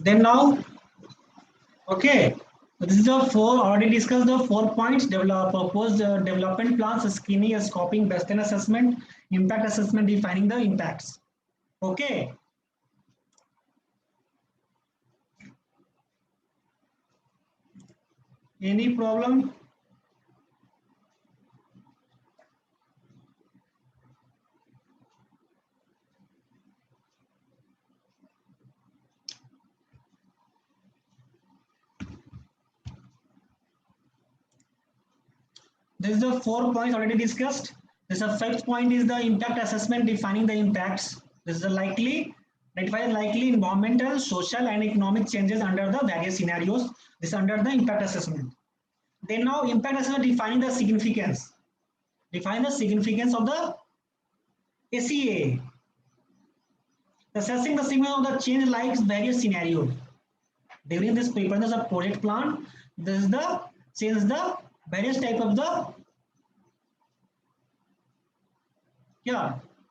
Then now, okay, this is the four already discussed the 4 points: develop proposed development plans, screening, scoping, baseline assessment, impact assessment, defining the impacts. Okay. Any problem? This is the 4 points already discussed. This is the fifth point is the impact assessment, defining the impacts. This is the identify likely environmental, social, and economic changes under the various scenarios. This is under the impact assessment. Then now impact assessment defining the significance. Define the significance of the ACA. Assessing the significance of the change likes various scenarios. During this preparation of project plan, this is the change the various type of the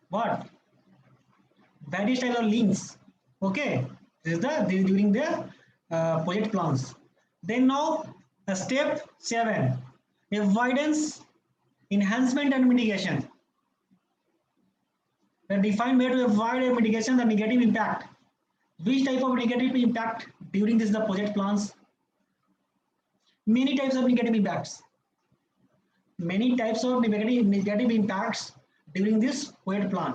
what various type of links. Okay, this is the during the project plans. Then now step 7, avoidance, enhancement, and mitigation. The defined way to avoid a mitigation the negative impact. Which type of negative impact during this the project plans? Many types of negative impacts. Many types of negative impacts during this project plan.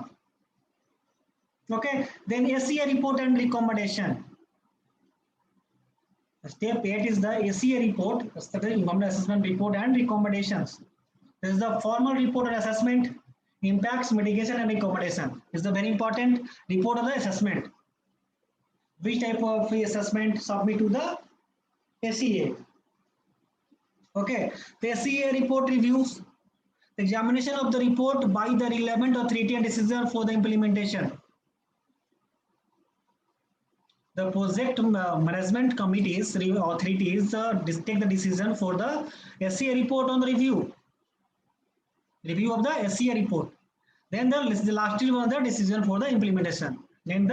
Okay, then ACA report and recommendation. Step 8 is the ACA report, environmental assessment report and recommendations. This is the formal report and assessment, impacts, mitigation, and recommendation. This is the very important report of the assessment. Which type of assessment submit to the ACA? Okay, the ACA report reviews the examination of the report by the relevant authority and decision for the implementation. The project management committees, authorities take the decision for the SCA report on the review of the SCA report. Then the last one the decision for the implementation. Then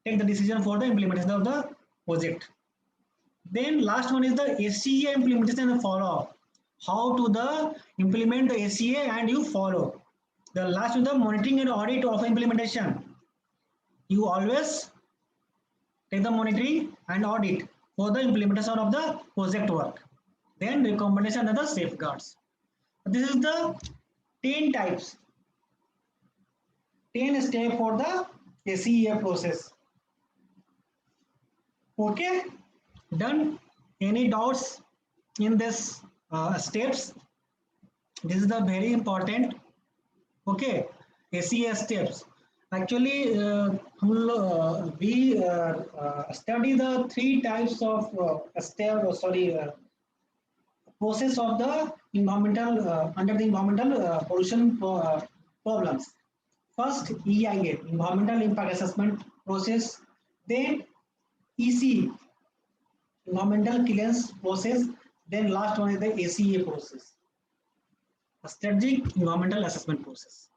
take the decision for the implementation of the project. Then last one is the SCA implementation and follow-up. How to the implement the SCA and you follow. The last is the monitoring and audit of implementation. You always take the monitoring and audit for the implementation of the project work. Then recommendation and the safeguards. This is the 10 types, 10 steps for the ACA process. Okay, done. Any doubts in this steps? This is the very important. Okay, ACA steps. Actually, we study the 3 types of process of the environmental under the environmental pollution problems. First, EIA, environmental impact assessment process. Then EC, environmental clearance process. Then last one is the ACA process, a strategic environmental assessment process.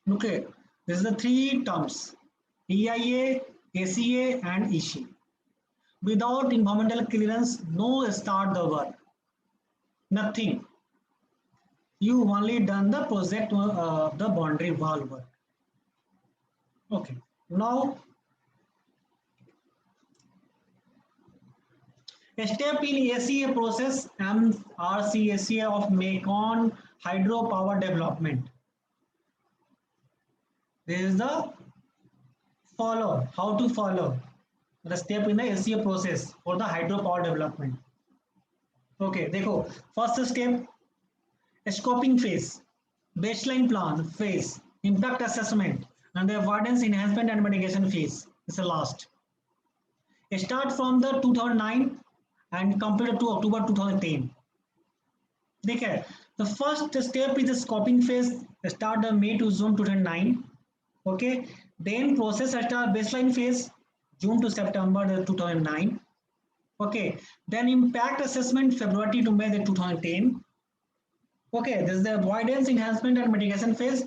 Okay. This is the 3 terms: EIA, ACA, and EC. Without environmental clearance, no start the work. Nothing. You only done the project, the boundary wall work. Okay. Now, a step in ACA process, MRCACA of Mekong hydropower development. This is the follow, how to follow the step in the ACA process for the hydropower development. Okay, देखो, first step, scoping phase, baseline plan phase, impact assessment, and the avoidance enhancement and mitigation phase is the last. Start from the 2009 and complete to October 2010. देखिए, the first step is the scoping phase, start the May to June 2009. Okay, then process start baseline phase June to September 2009. Okay, then impact assessment February to May 2010. Okay, this is the avoidance enhancement and mitigation phase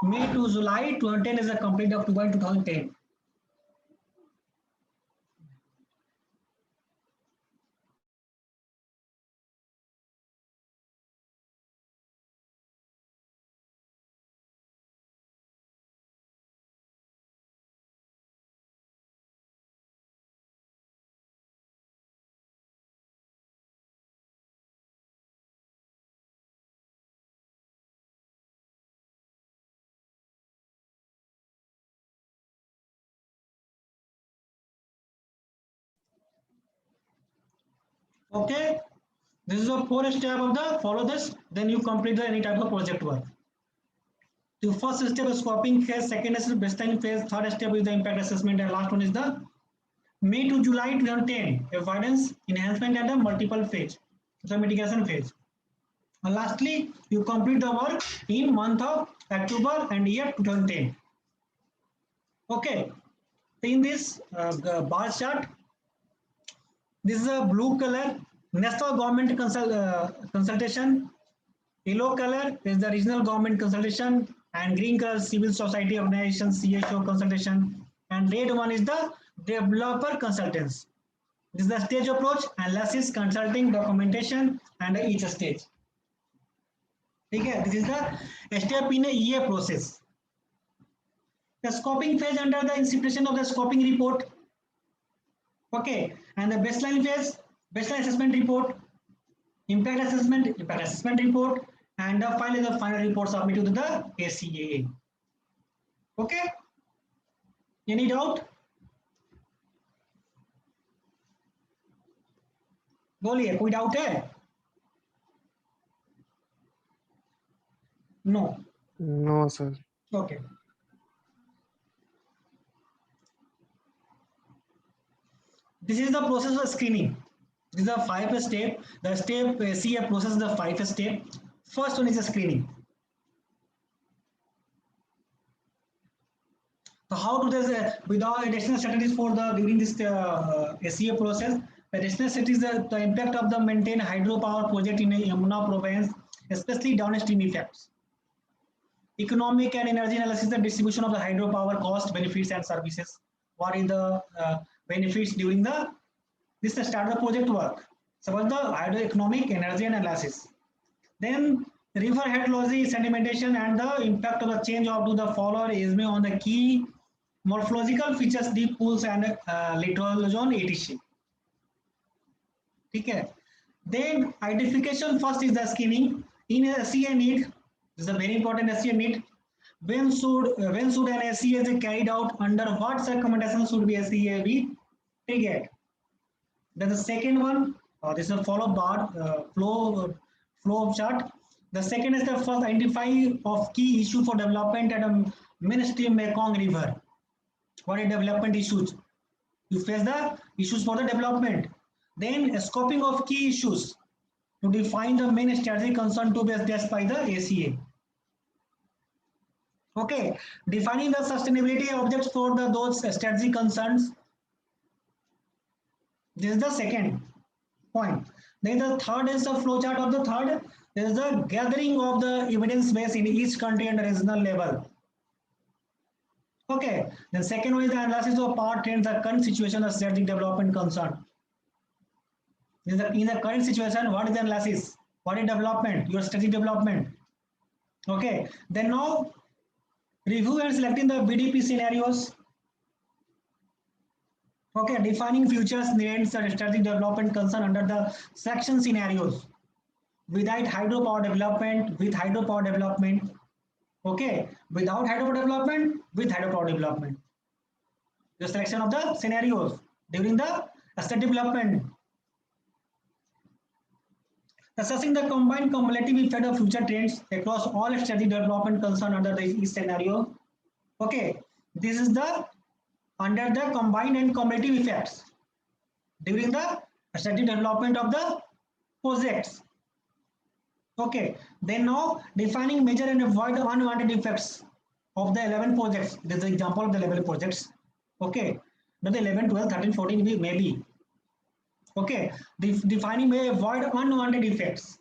May to July 2010 is a complete October 2010. Okay, this is the fourth step of the follow this, then you complete the any type of project work. The first step is scoping phase, second is baseline phase, third step is the impact assessment, and last one is the May to July 2010 avoidance enhancement and the multiple phase, the mitigation phase. And lastly, you complete the work in month of October and year 2010. Okay, in this bar chart, this is a blue color, national government consultation, yellow color is the regional government consultation, and green color civil society organization CSO consultation, and red one is the developer consultants. This is the stage approach, analysis, consulting, documentation, and each stage. Okay, this is the step in a EA process. The scoping phase under the inception of the scoping report. Okay, and the baseline phase, baseline assessment report, impact assessment report, and finally the final report submitted to the ACAA. Okay, any doubt? बोलिए कोई doubt है? No. No, sir. Okay. This is the process of screening. This is a 5 step. The step CA process is the 5 step. First one is the screening. So how to this without additional strategies for the during this SCA process? The additional strategies the impact of the maintained hydropower project in Yamuna province, especially downstream effects. Economic and energy analysis, the distribution of the hydropower cost, benefits and services. What is the benefits during the this is the start of the project work. Suppose the hydroeconomic energy analysis. Then river hydrology, sedimentation, and the impact of the change of to the follower is on the key morphological features, deep pools and littoral zone etc. Okay. Then identification first is the screening in a SCA need. This is a very important SCA need. When should an SCA be carried out? Under what circumstances should be SCA be triggered? Then the second one, this is a follow bar flow chart. The second is the first identify of key issue for development at a mainstream Mekong River. What are development issues? You face the issues for the development. Then scoping of key issues to define the main strategic concern to be addressed by the ACA. Okay, defining the sustainability objects for those strategic concerns. This is the second point. Then the third is the flowchart of the third. There is the gathering of the evidence base in each country and regional level. Okay. Then second one is the analysis of power trends, the current situation of strategic development concern. In the current situation, what is the analysis? What is development? Your strategic development. Okay. Then now review and selecting the BDP scenarios. Okay, defining futures needs and strategic development concern under the section scenarios. Without hydropower development, with hydropower development. Okay, without hydropower development, with hydropower development. The selection of the scenarios during the strategic development. Assessing the combined cumulative effect of future trends across all strategic development concern under the scenario. Okay, this is the under the combined and cumulative effects during the strategic development of the projects. Okay, then now defining major and avoid the unwanted effects of the 11 projects. This is the example of the 11 projects. Okay, not the 11, 12, 13, 14 maybe. Okay, defining may avoid unwanted effects.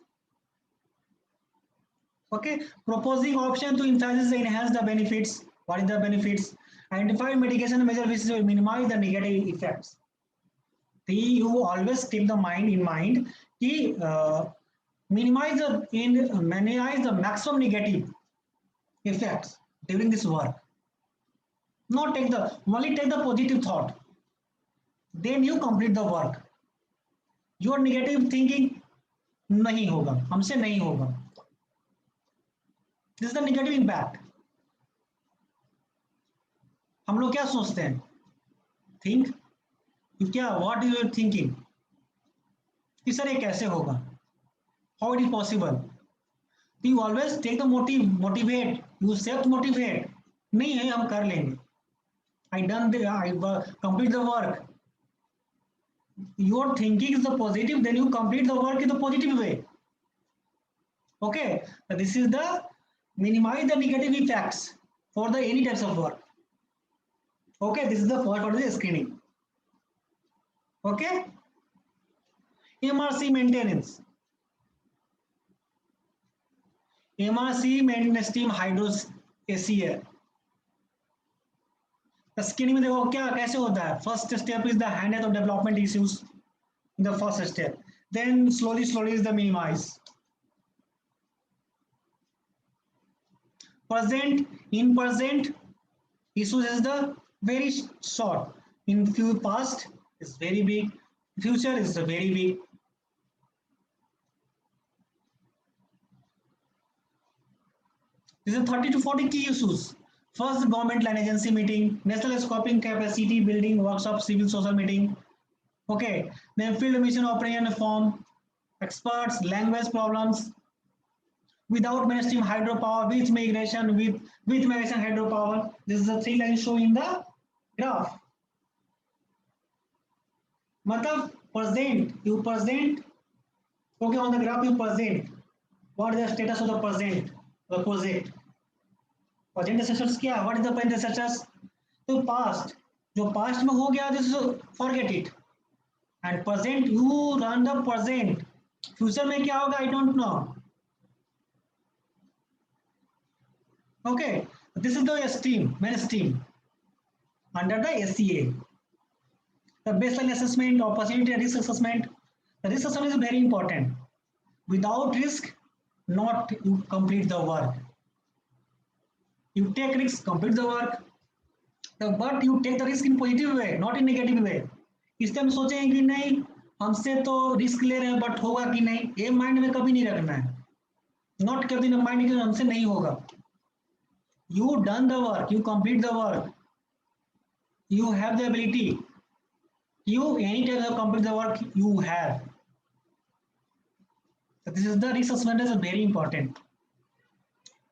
Okay, proposing option to enhance the benefits. What is the benefits? Identify mitigation measure which will minimize the negative effects. You always keep the mind in mind. Minimize the maximum negative effects during this work. Not take the only take the positive thought. Then you complete the work. Your negative thinking नहीं होगा, हमसे नहीं होगा. This is the negative impact. हम लोग क्या सोचते हैं? Think. क्या? What is your thinking? कि सर ये कैसे होगा, how it is possible. You always take the motivate, you self motivate, नहीं है हम कर लेंगे, I complete the work, your thinking is the positive, then you complete the work in the positive way. Okay, so this is the minimize the negative effects for the any types of work. Okay, this is the first part of the screening. Okay, MRC maintenance. MRC maintenance team hydros AC है। Screening में देखो क्या कैसे होता है। First step is the handle of development issues in the first step, then slowly is the minimize. Present, in present issues is the very short, in few past is very big, future is very big. These are 30 to 40 key issues. First, government line agency meeting, national scoping capacity building workshop, civil social meeting. Okay, then field mission operation form, experts, language problems, without mainstream hydropower, with migration, with migration hydropower. This is the three lines shown in the graph. मतलब present, you present, okay, on the graph you present what is the status of the present the project. Present status क्या, what is the present status, तो past, जो past में हो गया this forget it, and present you run the present, future में क्या होगा I don't know. Okay, this is the stream, main stream under the SCA. The baseline assessment, opportunity risk assessment. The risk assessment is very important. Without risk, not you complete the work. You take risk, complete the work. But you take the risk in positive way, not in negative way. इसलिए हम सोचेंगे कि नहीं हमसे तो risk ले रहे हैं बट होगा कि नहीं, ये माइंड में कभी नहीं रखना है। नॉट कभी इन माइंड कि हमसे नहीं होगा। You done the work, you complete the work, you have the ability, you anytime you complete the work you have. So this is the risk assessment is very important.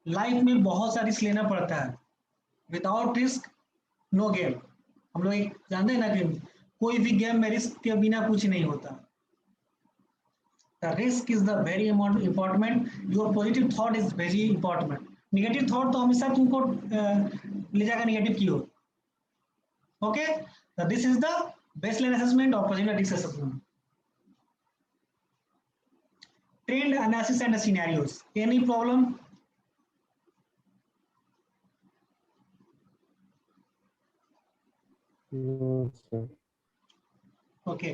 Life में बहुत सा risk लेना पड़ता है, without risk no game. हम लोग एक जानते हैं ना कि कोई भी गेम में रिस्क के बिना कुछ नहीं होता। The risk is the very important, your positive thought is very important. Negative thought तो हमेशा तुमको ले जाएगा नेगेटिव की ओर। Okay, this is the baseline assessment और positive risk assessment. Trend analysis and scenarios, any problem? No, sir. Okay.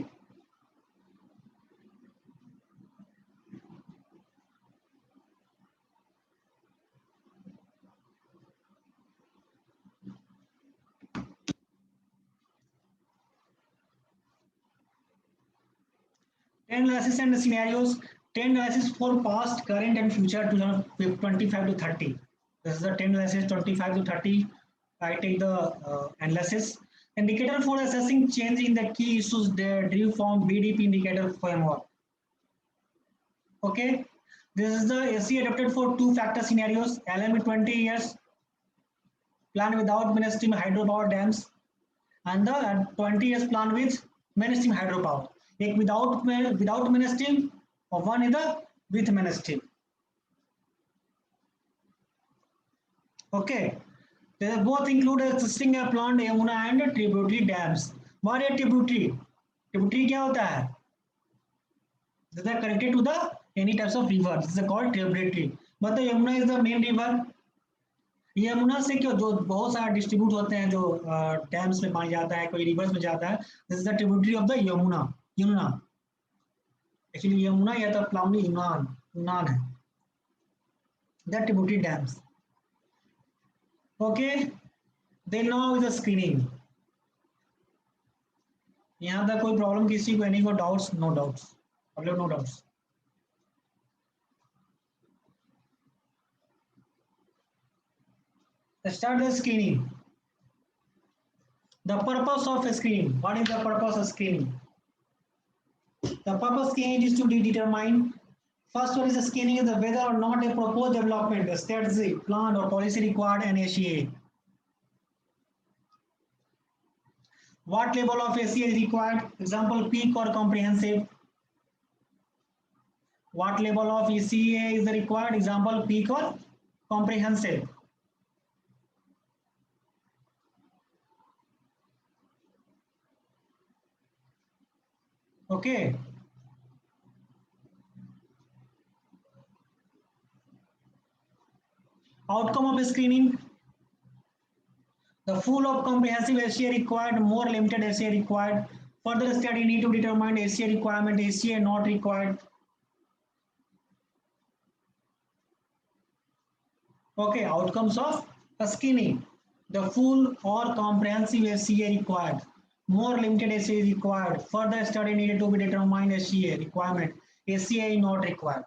Trend analysis and scenarios. Trend analysis for past, current, and future 2025 to 30. This is the trend analysis 25 to 30. I take the analysis. Indicator for assessing change in the key issues there derive from BDP indicator framework. Okay, this is the AC adapted for two-factor scenarios. LME 20 years plan without mainstream hydropower dams, and the 20 years plan with mainstream hydropower. एक without mainstream और one is the with mainstream. Okay, they both include existing plant Yamuna and tributary dams. What is tributary? Tributary क्या होता है? They are connected to the any types of river. This is called tributary. मतलब Yamuna is the main river. Yamuna से क्यों जो बहुत सारा distribute होते हैं, जो डैम्स में पानी जाता है, कोई रिवर्स में जाता है, this is the tributary of the Yamuna. Yamuna actually Yamuna या तो प्लावनी यूनान है, the tributary dams. Okay, then now is the screening. यहाँ तक कोई प्रॉब्लम किसी को, एनी को डाउट्स? नो डाउट्स, अब लोग no doubts. Start the screening. The purpose of screening. What is the purpose of screening? The purpose scanning is to determine. First one is the scanning is whether or not a proposed development, a strategy, plan or policy required an ACA. What level of ACA is required? Example, peak or comprehensive. What level of ECA is required? Example, peak or comprehensive. Okay. Outcome of screening. The full of comprehensive ACA required, more limited ACA required. Further study need to determine ACA requirement, ACA not required. Okay, outcomes of screening. The full or comprehensive ACA required, more limited ACA required. Further study needed to be determined ACA requirement, ACA not required.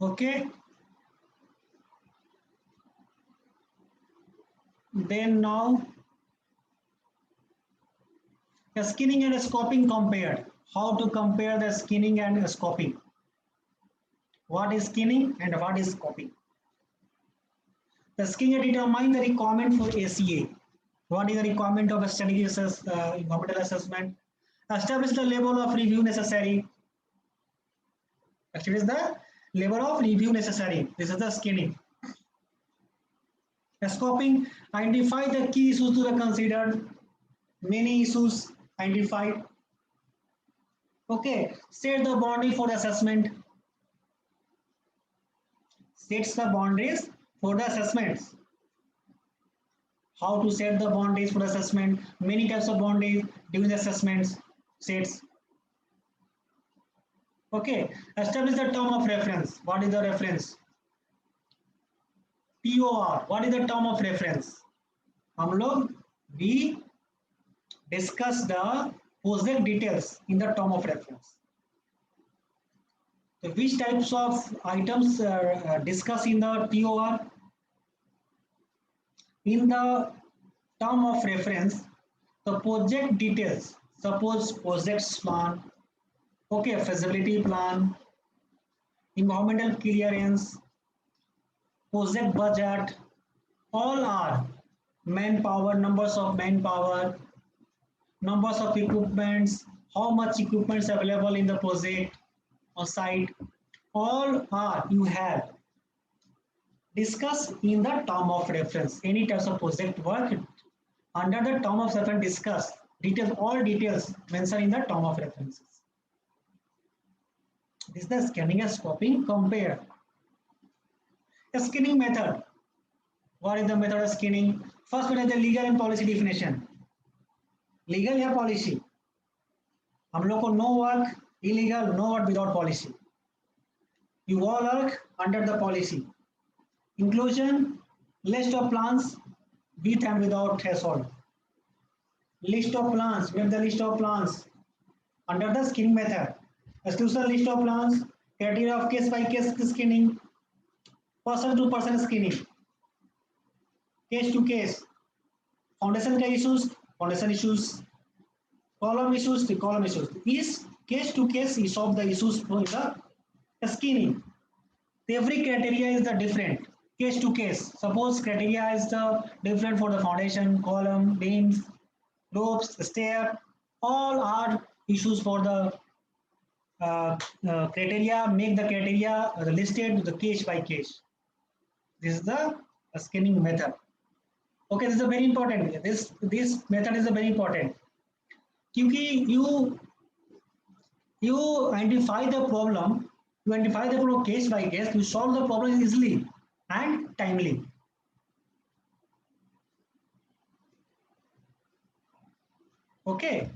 Okay. Then now, the skinning and scoping compared. How to compare the skinning and scoping? What is skinning and what is scoping? The skinning determines the requirement for ACA. What is the requirement of a strategic environmental assessment? Establish the level of review necessary. Establish the level of review necessary. This is the skinning. Scoping, identify the key issues to be considered. Many issues identified. Okay, set the boundary for the assessment. Sets the boundaries for the assessments. How to set the boundaries for assessment? Many types of boundaries during the assessments sets. Okay, establish the term of reference. What is the reference? TOR. What is the term of reference? हम लोग we discuss the project details in the term of reference. So which types of items are discussed in the TOR? In the term of reference, the project details, suppose project plan, okay, feasibility plan, environmental clearance, project budget, all are manpower, numbers of manpower, numbers of equipments, how much equipments available in the project or site, all are you have discussed in the term of reference. Any types of project work under the term of reference discussed. Details, all details mentioned in the term of references. This is the scanning and scoping compare. A scanning method. What is the method of scanning? First one is the legal and policy definition. Legal या policy? हम लोग को no work illegal, no work without policy. You all work under the policy. Inclusion, list of plans with and without threshold. List of plans, we have the list of plans under the scanning method. Exclusion list of plans, criteria of case by case scanning, person to person scanning, case to case, foundation का issues, foundation issues, column issues, the column issues. Is case to case is of the issues for the scanning. Every criteria is the different. Case to case. Suppose criteria is the different for the foundation, column, beams, ropes, stair. All are issues for the criteria. Make the criteria listed the case by case. This is the scanning method. Okay, this is a very important. This method is a very important. क्योंकि you identify the problem. You identify the problem case by case. You solve the problem easily and timely. Okay.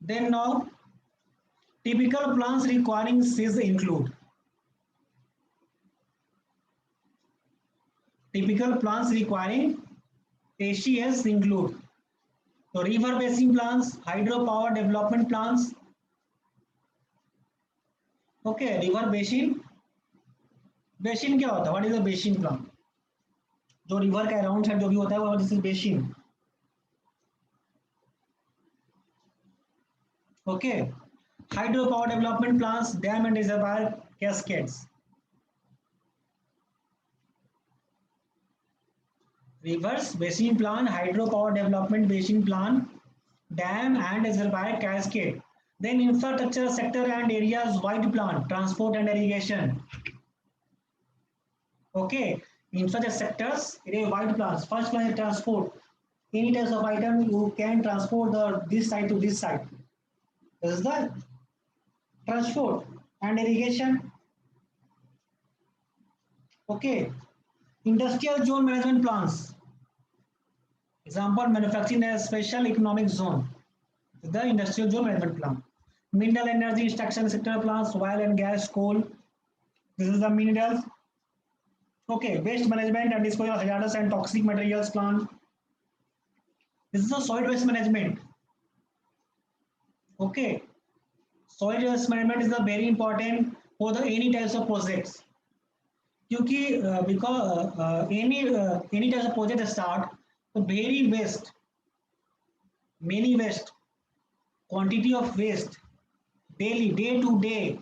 Then now, typical plans requiring SIS include. Typical plans requiring ACS include. So river basin plans, hydropower development plans. Okay, river basin, basin क्या होता है, what is a basin plan? जो river के around side जो भी होता है वो this is basin. Okay, hydro power development plans, dam and reservoir, cascades. Rivers basin plan, hydropower development basin plan, dam and reservoir cascade. Then infrastructure sector and areas wide plan, transport and irrigation. Okay, infrastructure sectors, area wide plans. First plan is transport. Any types of item you can transport the this side to this side. This is the transport and irrigation. Okay, industrial zone management plans. Example, manufacturing as special economic zone. The industrial zone management plan. Mineral energy extraction sector plans, oil and gas, coal. This is the minerals. Okay, waste management and disposal of hazardous and toxic materials plan. This is the solid waste management. Okay, solid waste management is the very important for the any types of projects. क्योंकि because any types of project start, तो very waste, many waste, quantity of waste daily, day to day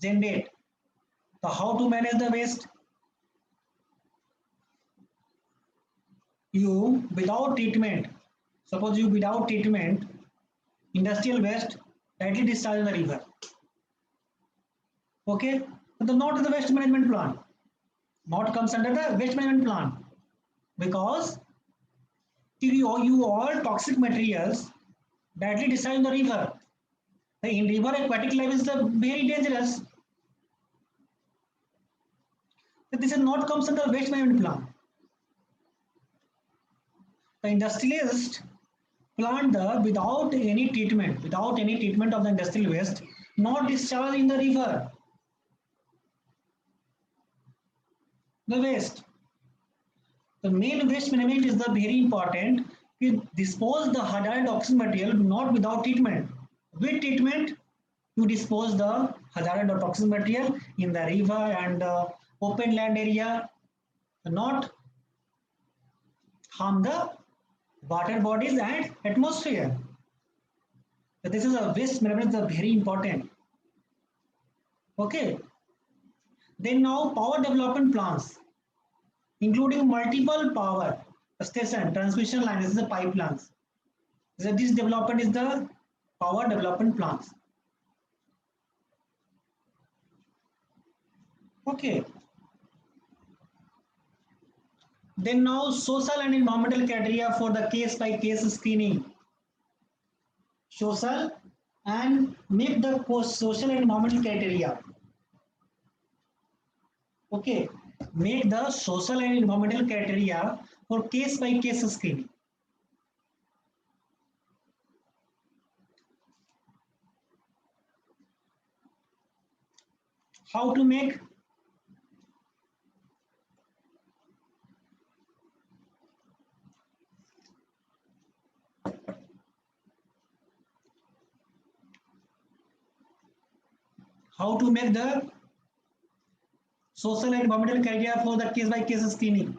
generate. So how to manage the waste? You without treatment, suppose you without treatment, industrial waste directly discharge in the river. Okay, but the not the waste management plan, not comes under the waste management plan because you all toxic materials directly discharge in the river. In river, aquatic life is the very dangerous. So this is not comes under waste management plan. The industrialist plant the without any treatment of the industrial waste, not discharge in the river. The waste. The main waste management is the very important. You dispose the hazardous toxic material not without treatment. With treatment, you dispose the hazardous toxic material in the river and open land area, not harm the water bodies and atmosphere. So this is a waste management is very important. Okay. Then now power development plans, including multiple power station, transmission lines, this is the pipelines. So this development is the power development plans. Okay. Then now social and environmental criteria for the case by case screening. Social and make the social and environmental criteria. Okay, make the social and environmental criteria for case by case screening. How to make? How to make the social and environmental criteria for the case by case screening?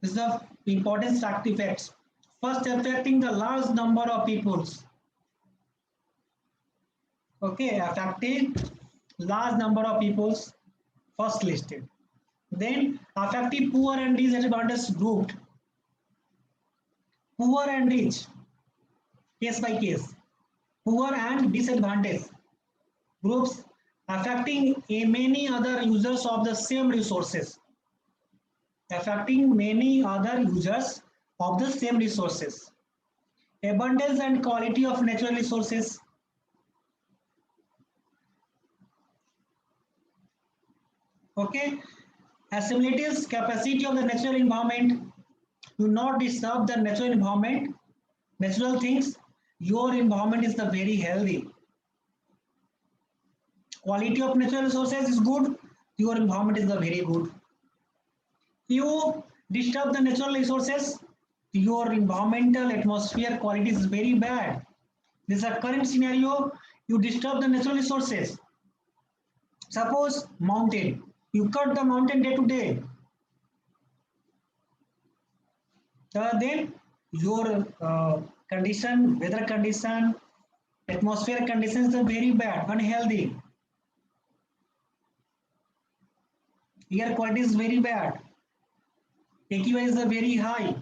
This is the important fact effects. First, affecting the large number of peoples. Okay, affecting large number of peoples, first listed. Then affecting poor and disadvantaged group. Poor and rich, case by case. Poor and disadvantaged groups affecting many other users of the same resources. Affecting many other users of the same resources. Abundance and quality of natural resources. Okay, assimilative capacity of the natural environment. Do not disturb the natural environment, natural things. Your environment is the very healthy. Quality of natural resources is good. Your environment is the very good. You disturb the natural resources, your environmental atmosphere quality is very bad. This is a current scenario. You disturb the natural resources. Suppose mountain, you cut the mountain day to day. Then your condition, weather condition, atmosphere conditions are very bad, unhealthy. Air quality is very bad. AQI is very high.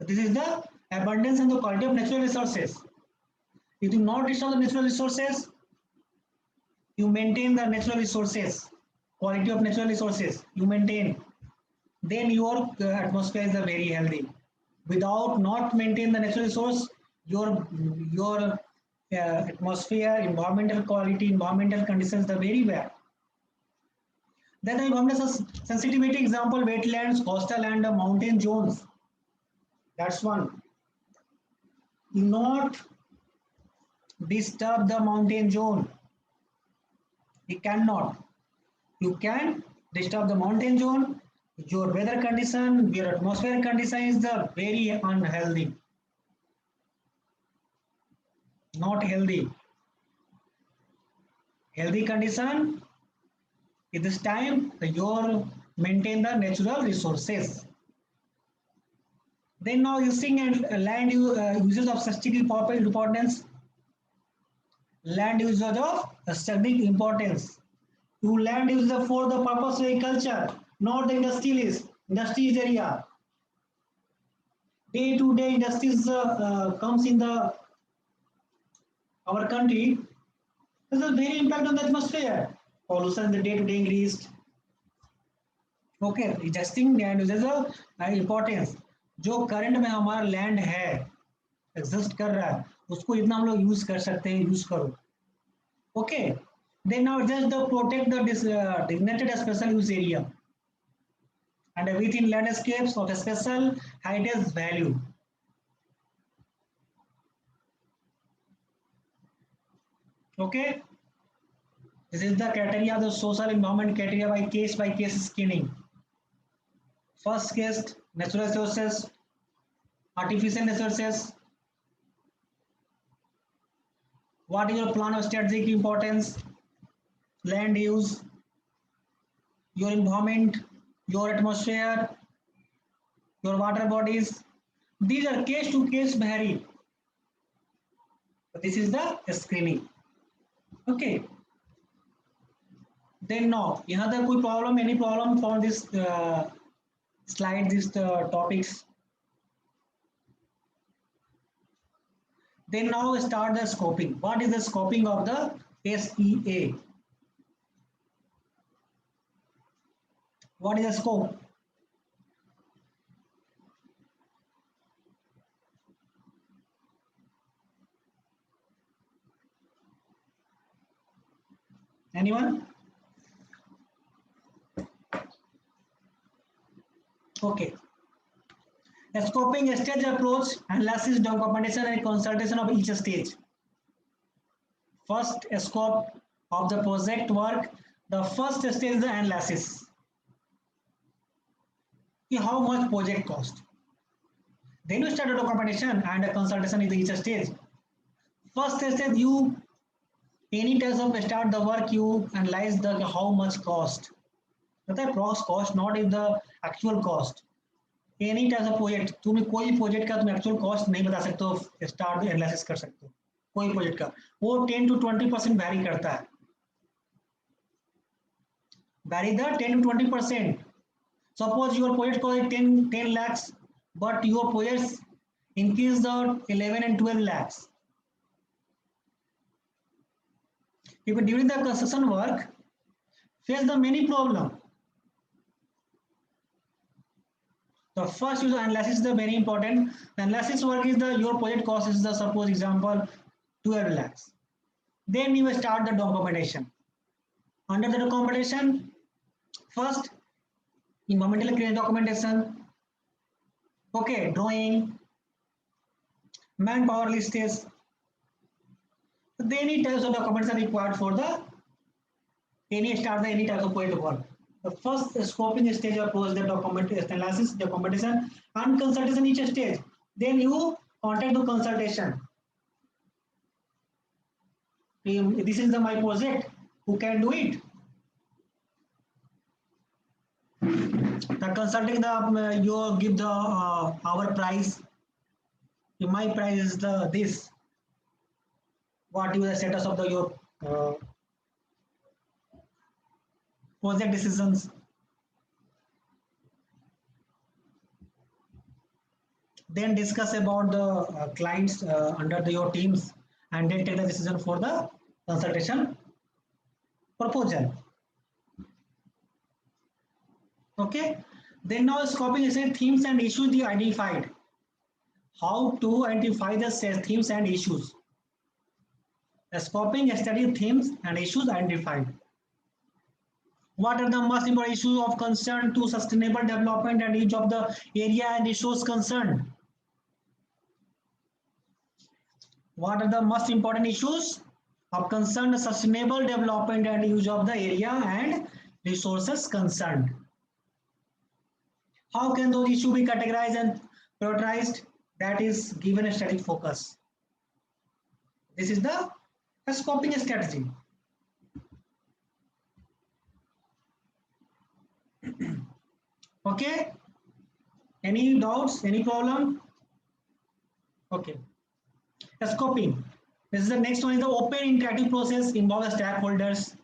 This is the abundance and the quality of natural resources. You do not disturb the natural resources, you maintain the natural resources, quality of natural resources, you maintain, then your atmosphere is very healthy. Without not maintain the natural resource, your atmosphere, environmental quality, environmental conditions are very bad. Then the environmental sensitivity example, wetlands, coastal and mountain zones. That's one. Do not disturb the mountain zone. You cannot. You can disturb the mountain zone. Your weather condition, your atmospheric condition is the very unhealthy. Not healthy. Healthy condition at this time you maintain the natural resources. Then now using and land uses of strategic importance. Land usage of strategic importance. To land use for the purpose of agriculture, not the industries area. Day to day industries comes in the our country. This is very impact on the atmosphere. Pollution the day to day increased. Okay, existing land uses importance. जो current में हमारा land है exist कर रहा है उसको इतना हम लोग यूज कर सकते हैं, यूज करो. Okay, then now just the protect the designated special use area and within landscapes of special heritage value. Okay, this is the criteria of the social environment criteria by case screening. First case, natural resources, artificial resources. What is your plan of strategic importance? Land use, your environment, your atmosphere, your water bodies. These are case to case vary. This is the screening. Okay. Then now, यहाँ तक कोई problem, any problem for this slide, these topics? Then now start the scoping. What is the scoping of the SEA? What is the scope? Anyone? Okay. A scoping stage approach, analysis, documentation, and consultation of each stage. First scope of the project work. The first stage is the analysis. How much project cost? Then you start a documentation and a consultation in each stage. First stage, you any type of start the work, you analyze the how much cost. पता है pros cost not is the actual cost. Any type of project तुम्हें कोई project का तुम actual cost नहीं बता सकते हो, स्टार्ट एनालिसिस कर सकते हो कोई प्रोजेक्ट का, वो 10 to 20% वैरी करता है, vary the 10 to 20%. Suppose your project cost 10 lakhs but your projects increase the 11 and 12 lakhs. If during the construction work face the many problem, the first user analysis is the very important. The analysis work is the your project cost is the suppose example 12 lakhs. Then you start the documentation. Under the documentation, first environmental clearance documentation. Okay, drawing, manpower lists. Any types of documents are required for the any type of project work. The first scoping stage approach the document analysis, documentation and consultation each stage. Then you contact the consultation. This is my project. Who can do it? The consulting you give the our price. My price is the this. What is the status of the your project decisions? Then discuss about the clients under your teams, and then take the decision for the consultation proposal. Okay. Then now scoping is themes and issues they identified. How to identify the themes and issues. The scoping study themes and issues identified. What are the most important issues of concern to sustainable development and each of the area and issues concerned? What are the most important issues of concern to sustainable development and use of the area and resources concerned? How can those issues be categorized and prioritized? That is given a study focus. This is the scoping strategy. Okay. Any doubts? Any problem? Okay. Scoping. This is the next one is the open interactive process involves stakeholders.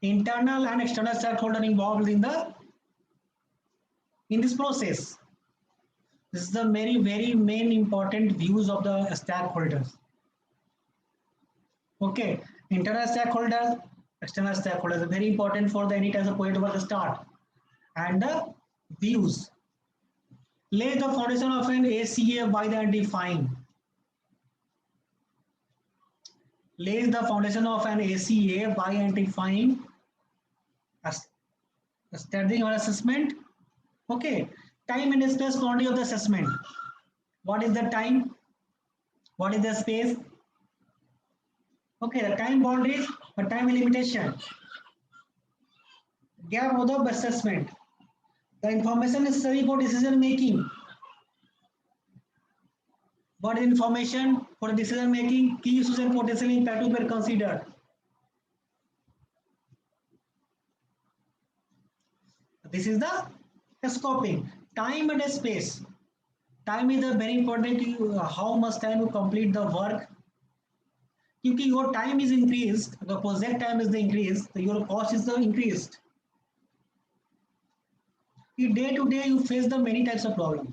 Internal and external stakeholder involved in this process. This is the very main important views of the stakeholders. Okay, internal stakeholders, external stakeholders are very important for the any type of project work start. And the views. Lay the foundation of an ACA by the identifying. Lays the foundation of an ACA by identifying a studying or assessment. Okay, time and space boundary of the assessment. What is the time? What is the space? Okay, the time boundaries, the time limitation. Gap of the assessment. The information necessary for decision making. What is information for decision making? Key issues and potential impact to be considered. This is the scoping. Time and space. Time is very important. How much time you complete the work. If your time is increased, the project time is the increased, your cost is the increased. Day to day, you face the many types of problems.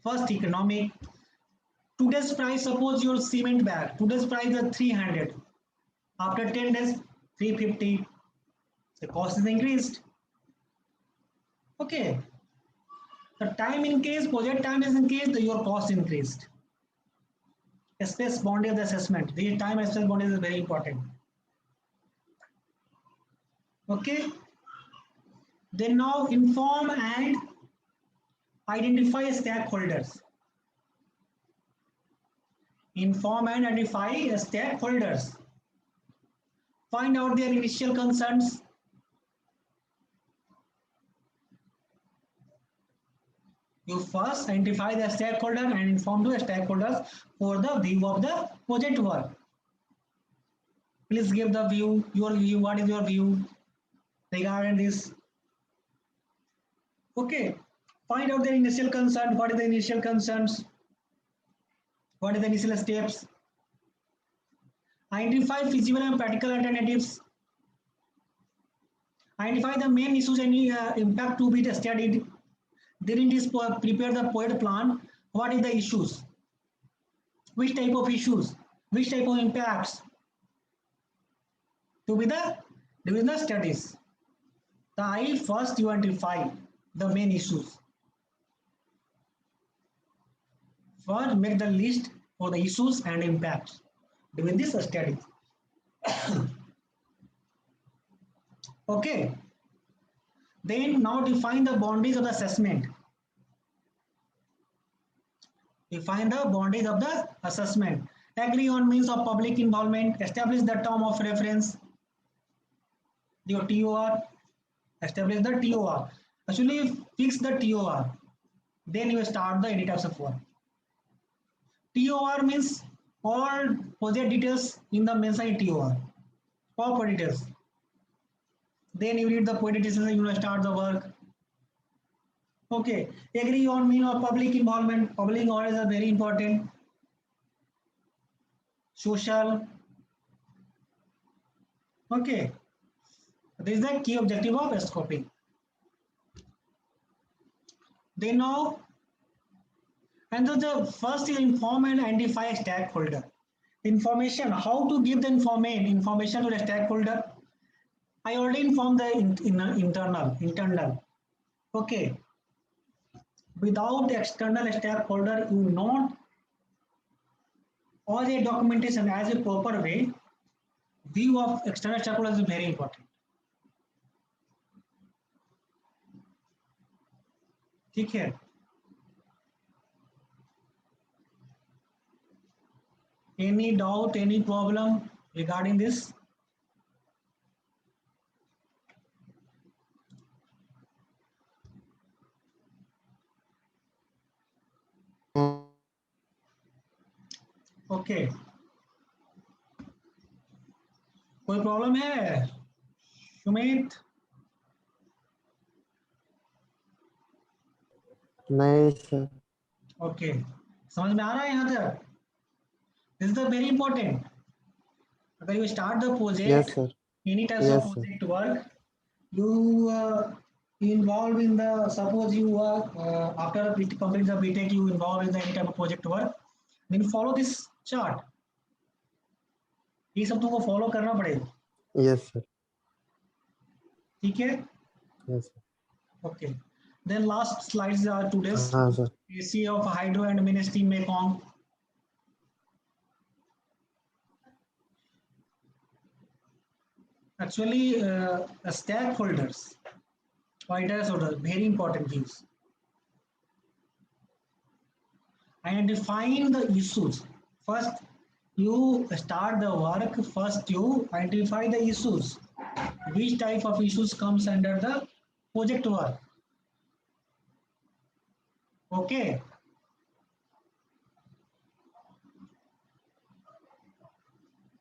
First, economic. Today's price, suppose your cement bag. Today's price is 300. After 10 days, 350. The cost is increased. Okay. The time increased, project time is increased, your cost increased. Space boundary of the assessment. The time and space boundary is very important. Okay. Then now inform and identify stakeholders. Inform and identify stakeholders. Find out their initial concerns. You first identify the stakeholder and inform the stakeholders for the view of the project work. Please give the view, your view, what is your view regarding this? Okay, find out their initial concern, what is the initial concerns, what is the initial steps, identify feasible and practical alternatives, identify the main issues and impact to be studied. During this, prepare the project plan. What is the issues? Which type of issues? Which type of impacts? To be the during the studies. The first you identify the main issues. First, make the list for the issues and impacts during this study. Okay. Then now define the boundaries of the assessment. Define the boundaries of the assessment. Agree on means of public involvement. Establish the term of reference. Your TOR. Establish the TOR. Actually, fix the TOR. Then you start the any types of work. TOR means all project details in the main side TOR. All project details. Then you read the project details and you will start the work. Okay. Agree on mean of public involvement. Public involvement is very important. Social. Okay. This is the key objective of scoping. They know, and the first is inform and identify a stakeholder. Information, how to give the information to the stakeholder. I already informed the internal. Okay. Without the external stakeholder, you not all the documentation as a proper way. View of external stakeholder is very important. ठीक है. Any doubt, any problem regarding this? Okay. कोई problem है सुमित? नहीं sir. Okay, समझ में आ रहा है यहाँ तक? This is the very important. अगर you start the Yes project, sir. any types of Yes sir. project work, you involved in the, suppose you after complete the BTech, you involved in the any type of project work, then follow this chart. ये सब तुमको follow करना पड़ेगा. Yes sir. ठीक है. Yes sir. Okay. Then last slides are today's हाँ sir. AC of hydro and main steam Mekong. Actually, stakeholders, stakeholders, very important views. Identifying the issues. First, you start the work. First, you identify the issues. Which type of issues comes under the project work? Okay.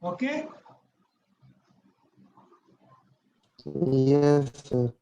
Okay. Yes sir.